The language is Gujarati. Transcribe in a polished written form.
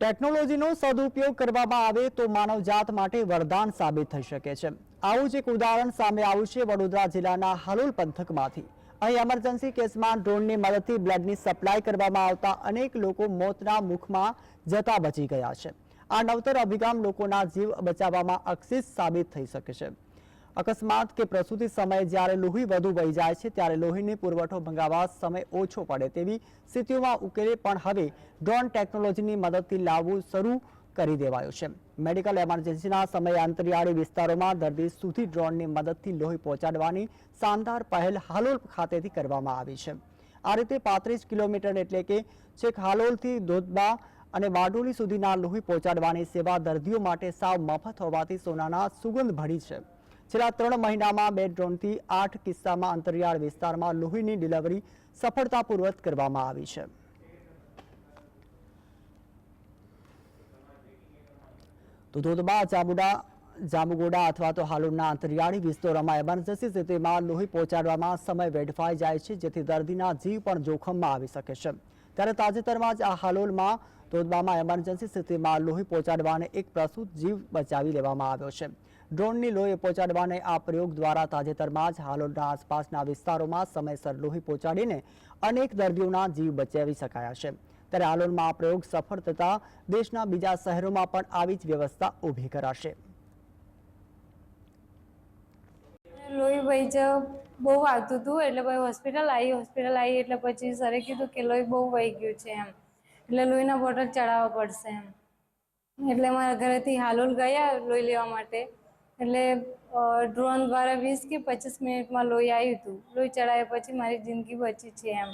ટેકનોલોજીનો સદુપયોગ કરવામાં આવે તો માનવજાત માટે વરદાન સાબિત થઈ શકે છે। આવું જ એક ઉદાહરણ સામે આવ્યું છે વડોદરા જિલ્લાના હાલોલ પંથકમાંથી। અહીં એમરજન્સી કેસમાં ડ્રોનની મદદથી બ્લડની સપ્લાય કરવામાં આવતા અનેક લોકો મોતના મુખમાં જતા બચી ગયા છે। આ નવતર અભિગમ લોકોના જીવ બચાવવામાં અક્ષિત સાબિત થઈ શકે છે। અકસ્માત કે પ્રસૂતિ સમયે જ્યારે લોહી વધુ વહી જાય છે ત્યારે લોહીની પુરવઠો મંગાવવા સમય ઓછો પડે તેવી સ્થિતિઓમાં ઉકેલે પણ હવે ડ્રોન ટેકનોલોજીની મદદથી લાવવું શરૂ કરી દેવાયું છે। મેડિકલ એમરજન્સીના સમયે અંતરિયાળી વિસ્તારોમાં દર્દી સુધી ડ્રોનની મદદથી લોહી પહોંચાડવાની શાનદાર પહેલ હાલોલ ખાતેથી કરવામાં આવી છે। આ રીતે 35 કિલોમીટર એટલે કે છેક હાલોલથી ધોધબા અને બારડોલી સુધીના લોહી પહોંચાડવાની સેવા દર્દીઓ માટે સાવ મફત હોવાથી સોનાના સુગંધ ભળી છે। છેલ્લા 3 મહિનામાં 2 ડ્રોનથી 8 કિસ્સામાં અંતરિયાળ વિસ્તારમાં લોહીની ડિલિવરી સફળતાપૂર્વક કરવામાં આવી છે। તો ધોધબા જાંબુગોડા અથવા તો હાલોલના અંતરિયાળી વિસ્તારોમાં એમરજન્સી સ્થિતિમાં લોહી પહોંચાડવામાં સમય વેડફાઈ જાય છે, જેથી દર્દીના જીવ પણ જોખમમાં આવી શકે છે। ત્યારે તાજેતરમાં જ આ હાલોલમાં ધોધબામાં એમરજન્સી સ્થિતિમાં લોહી પહોંચાડવાને એક પ્રસૂત જીવ બચાવી લેવામાં આવ્યો છે। ડ્રોનની લોહી પહોંચાડવાને આ પ્રયોગ દ્વારા તાજેતરમાં જ હાલોલના આસપાસના વિસ્તારોમાં સમયસર લોહી પહોંચાડીને અનેક દર્દીઓના જીવ બચાવી શકાયા છે। ત્યારે હાલોલમાં આ પ્રયોગ સફળ થતા દેશના બીજા શહેરોમાં પણ આવી જ વ્યવસ્થા ઊભી કરાશે। લોહી વહી બહુ આવતું હતું એટલે પછી હોસ્પિટલ આવી એટલે પછી સરે કીધું કે લોહી બહુ વહી ગયું છે એમ, એટલે લોહીના બોટલ ચડાવવા પડશે એમ। એટલે મારા ઘરેથી હાલોલ ગયા લોહી લેવા માટે, એટલે ડ્રોન દ્વારા 20 કે 25 મિનિટમાં લોહી આવ્યું હતું। લોહી ચડાવ્યા પછી મારી જિંદગી બચી છે એમ।